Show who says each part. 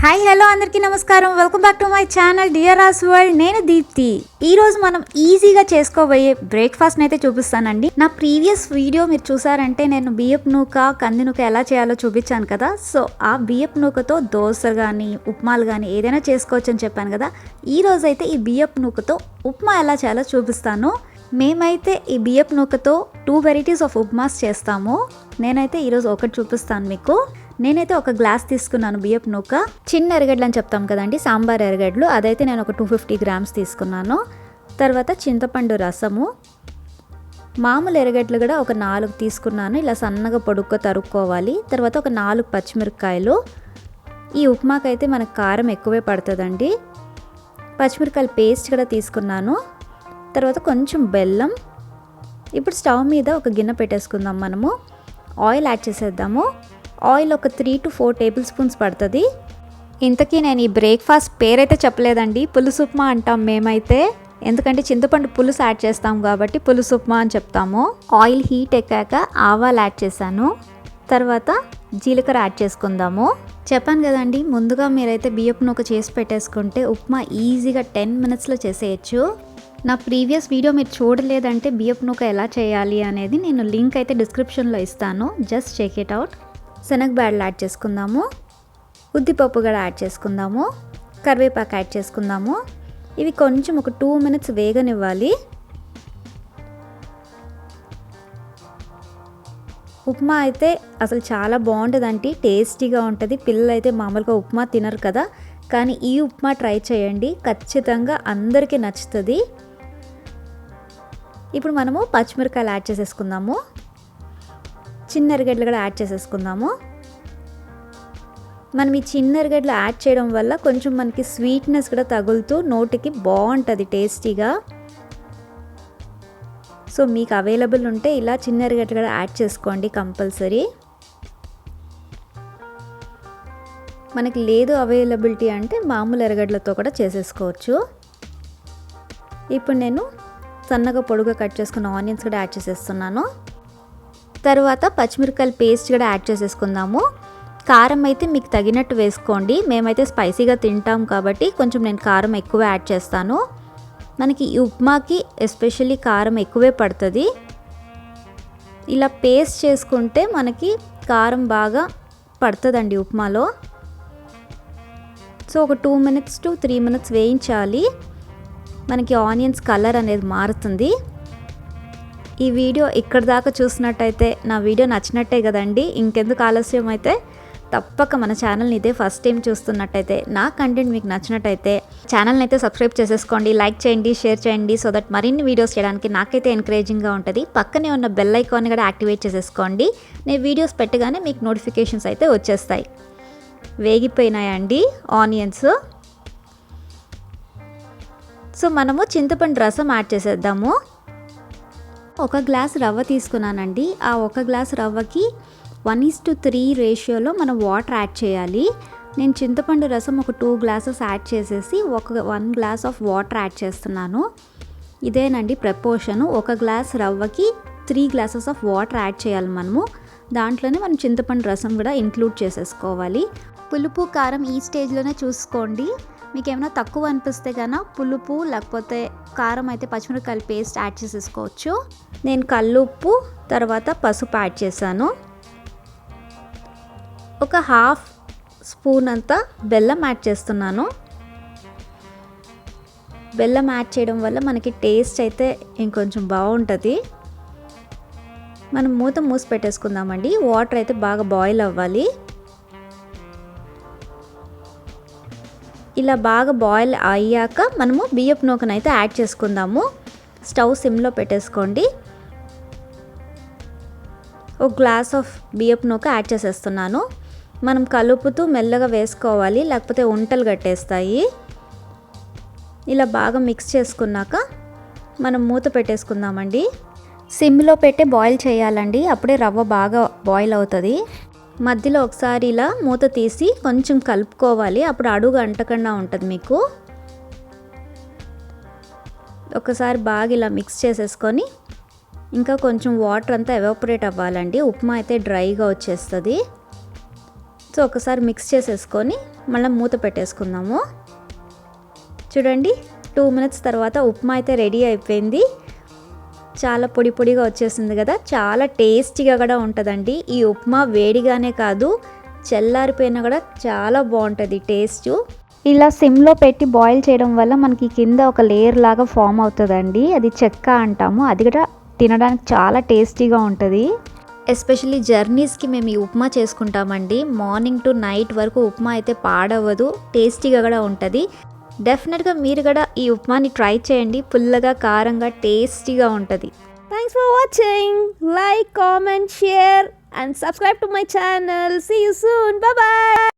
Speaker 1: Hi hello అందరికీ నమస్కారం. Welcome back to my channel dear రాస్ వరల్డ్. నేను దీప్తి. ఈ రోజు మనం ఈజీగా చేసుకోబోయే బ్రేక్ఫాస్ట్ అయితే చూపిస్తానండి. నా ప్రీవియస్ వీడియో మీరు చూసారంటే నేను బియ్యపు నూక కంది నూక ఎలా చేయాలో చూపించాను కదా. సో ఆ బియ్యపు నూకతో దోశ కానీ ఉప్మాలు కానీ ఏదైనా చేసుకోవచ్చు అని చెప్పాను కదా. ఈ రోజు అయితే ఈ బియ్యపు నూకతో ఉప్మా ఎలా చేయాలో చూపిస్తాను. మేమైతే ఈ బియ్యపు నూకతో 2 వెరైటీస్ ఆఫ్ ఉప్మాస్ చేస్తాము. నేనైతే ఈరోజు ఒకటి చూపిస్తాను మీకు. నేనైతే ఒక గ్లాస్ తీసుకున్నాను బియ్యపు నూక. చిన్న ఎరగడ్లు అని చెప్తాం కదండి, సాంబార్ ఎరగడ్లు, అదైతే నేను ఒక 250 గ్రామ్స్ తీసుకున్నాను. తర్వాత చింతపండు రసము, మామూలు ఎరగడ్లు కూడా ఒక 4 తీసుకున్నాను. ఇలా సన్నగా పొడుగ్గా తరుక్కోవాలి. తర్వాత ఒక 4 పచ్చిమిరపకాయలు. ఈ ఉప్మాకైతే మనకు కారం ఎక్కువే పడుతుందండి. పచ్చిమిరపకాయల పేస్ట్ కూడా తీసుకున్నాను. తర్వాత కొంచెం బెల్లం. ఇప్పుడు స్టవ్ మీద ఒక గిన్నె పెట్టేసుకుందాం. మనము ఆయిల్ యాడ్ చేసేద్దాము. ఆయిల్ ఒక 3 to 4 టేబుల్ స్పూన్స్ పడుతుంది. ఇంతకీ నేను ఈ బ్రేక్ఫాస్ట్ పేరైతే చెప్పలేదండి, పులుసు ఉప్మా అంటాం మేమైతే. ఎందుకంటే చింతపండు పులుసు యాడ్ చేస్తాం కాబట్టి పులుసు ఉప్మా అని చెప్తాము. ఆయిల్ హీట్ ఎక్కాక ఆవాలు యాడ్ చేశాను. తర్వాత జీలకర్ర యాడ్ చేసుకుందాము. చెప్పాను కదండి, ముందుగా మీరైతే బియ్యపు నూక చేసి పెట్టేసుకుంటే ఉప్మా ఈజీగా 10 minutesలో చేసేయచ్చు. నా ప్రీవియస్ వీడియో మీరు చూడలేదంటే బియ్యపు నూక ఎలా చేయాలి అనేది నేను లింక్ అయితే డిస్క్రిప్షన్లో ఇస్తాను. Just check it out. శనగబ్యాడలు యాడ్ చేసుకుందాము. ఉద్దిపప్పు కూడా యాడ్ చేసుకుందాము. కరివేపాకు యాడ్ చేసుకుందాము. ఇవి కొంచెం ఒక 2 minutes వేగనివ్వాలి. ఉప్మా అయితే అసలు చాలా బాగుంటుందండి, టేస్టీగా ఉంటుంది. పిల్లలు అయితే మామూలుగా ఉప్మా తినరు కదా, కానీ ఈ ఉప్మా ట్రై చేయండి, ఖచ్చితంగా అందరికీ నచ్చుతుంది. ఇప్పుడు మనము పచ్చిమిరపకాయలు యాడ్ చేసేసుకుందాము. చిన్న ఎరగడ్లు కూడా యాడ్ చేసేసుకుందాము. మనం ఈ చిన్న ఎరగడ్లు యాడ్ చేయడం వల్ల కొంచెం మనకి స్వీట్నెస్ కూడా తగులుతూ నోటికి బాగుంటుంది టేస్టీగా. సో మీకు అవైలబుల్ ఉంటే ఇలా చిన్న ఎరగడ్లు కూడా యాడ్ చేసుకోండి కంపల్సరీ. మనకి లేదు అవైలబిలిటీ అంటే మామూలు ఎరగడ్లతో కూడా చేసేసుకోవచ్చు. ఇప్పుడు నేను సన్నగా పొడుగా కట్ చేసుకున్న ఆనియన్స్ కూడా యాడ్ చేసేస్తున్నాను. తర్వాత పచ్చిమిరపకాయల పేస్ట్ కూడా యాడ్ చేసేసుకుందాము. కారం అయితే మీకు తగినట్టు వేసుకోండి. మేమైతే స్పైసీగా తింటాం కాబట్టి కొంచెం నేను కారం ఎక్కువ యాడ్ చేస్తాను. మనకి ఈ ఉప్మాకి ఎస్పెషల్లీ కారం ఎక్కువే పడుతుంది. ఇలా పేస్ట్ చేసుకుంటే మనకి కారం బాగా పడుతుందండి ఉప్మాలో. సో ఒక 2 minutes to 3 minutes వేయించాలి. మనకి ఆనియన్స్ కలర్ అనేది మారుతుంది. ఈ వీడియో ఇక్కడ దాకా చూసినట్టయితే నా వీడియో నచ్చినట్టే కదండి. ఇంకెందుకు ఆలస్యం, అయితే తప్పక మన ఛానల్ని ఇదే ఫస్ట్ టైం చూస్తున్నట్టయితే, నా కంటెంట్ మీకు నచ్చినట్టయితే ఛానల్ని అయితే సబ్స్క్రైబ్ చేసేసుకోండి, లైక్ చేయండి, షేర్ చేయండి. సో దట్ మరిన్ని వీడియోస్ చేయడానికి నాకైతే ఎంకరేజింగ్గా ఉంటుంది. పక్కనే ఉన్న బెల్ ఐకాన్ కూడా యాక్టివేట్ చేసేసుకోండి. నేను వీడియోస్ పెట్టగానే మీకు నోటిఫికేషన్స్ అయితే వచ్చేస్తాయి. వేగిపోయినాయండి ఆనియన్స్. సో మనము చింతపండు రసం యాడ్ చేసేద్దాము. 1 గ్లాస్ రవ్వ తీసుకున్నానండి. ఆ 1 గ్లాస్ రవ్వకి 1:3 రేషియోలో మనం వాటర్ యాడ్ చేయాలి. నేను చింతపండు రసం ఒక 2 glasses యాడ్ చేసేసి 1 glass ఆఫ్ వాటర్ యాడ్ చేస్తున్నాను. ఇదేనండి ప్రపోర్షను. 1 గ్లాస్ రవ్వకి 3 glasses ఆఫ్ వాటర్ యాడ్ చేయాలి మనము. దాంట్లోనే మనం చింతపండు రసం కూడా ఇంక్లూడ్ చేసేసుకోవాలి. పులుపు కారం ఈ స్టేజ్లోనే చూసుకోండి. మీకు ఏమైనా తక్కువ అనిపిస్తే కన్నా పులుపు లేకపోతే కారం అయితే పచ్చిమిరపకాయల పేస్ట్ యాడ్ చేసేసుకోవచ్చు. నేను కల్లుప్పు తర్వాత పసుపు యాడ్ చేశాను. ఒక 1/2 స్పూన్ అంతా బెల్లం యాడ్ చేస్తున్నాను. బెల్లం యాడ్ చేయడం వల్ల మనకి టేస్ట్ అయితే ఇంకొంచెం బాగుంటుంది. మనం మూసి పెట్టేసుకుందామండి. వాటర్ అయితే బాగా బాయిల్ అవ్వాలి. ఇలా బాగా బాయిల్ అయ్యాక మనము బియ్యపు నూకను అయితే యాడ్ చేసుకుందాము. స్టవ్ సిమ్లో పెట్టేసుకోండి. 1 గ్లాస్ ఆఫ్ బియ్యపు నూక యాడ్ చేసేస్తున్నాను. మనం కలుపుతూ మెల్లగా వేసుకోవాలి, లేకపోతే ఉంటలు కట్టేస్తాయి. ఇలా బాగా మిక్స్ చేసుకున్నాక మనం మూత పెట్టేసుకుందామండి. సిమ్లో పెట్టే బాయిల్ చేయాలండి, అప్పుడే రవ్వ బాగా బాయిల్ అవుతుంది. మధ్యలో ఒకసారి ఇలా మూత తీసి కొంచెం కలుపుకోవాలి, అప్పుడు అడుగు అంటకుండా ఉంటుంది మీకు. ఒకసారి బాగా ఇలా మిక్స్ చేసేసుకొని ఇంకా కొంచెం వాటర్ అంతా ఎవాపరేట్ అవ్వాలండి. ఉప్మా అయితే డ్రైగా వచ్చేస్తుంది. సో ఒకసారి మిక్స్ చేసేసుకొని మళ్ళీ మూత పెట్టేసుకుందాము. చూడండి 2 మినిట్స్ తర్వాత ఉప్మా అయితే రెడీ అయిపోయింది. చాలా పొడి పొడిగా వచ్చేసింది కదా, చాలా టేస్టీగా కూడా ఉంటుందండి. ఈ ఉప్మా వేడిగానే కాదు చల్లారిపోయినా కూడా చాలా బాగుంటుంది టేస్ట్. ఇలా సిమ్లో పెట్టి బాయిల్ చేయడం వల్ల మనకి కింద ఒక లేయర్ లాగా ఫామ్ అవుతుందండి, అది చెక్క అంటాము. అది కూడా తినడానికి చాలా టేస్టీగా ఉంటుంది. ఎస్పెషల్లీ జర్నీస్కి మేము ఈ ఉప్మా చేసుకుంటామండి. మార్నింగ్ టు నైట్ వరకు ఉప్మా అయితే పాడవదు, టేస్టీగా కూడా ఉంటుంది. డెఫినెట్గా మీరు కూడా ఈ ఉప్మాని ట్రై చేయండి, పుల్లగా కారంగా టేస్టీగా ఉంటుంది. Thanks for watching. Like, comment, share and subscribe to my channel. See you soon. Bye bye.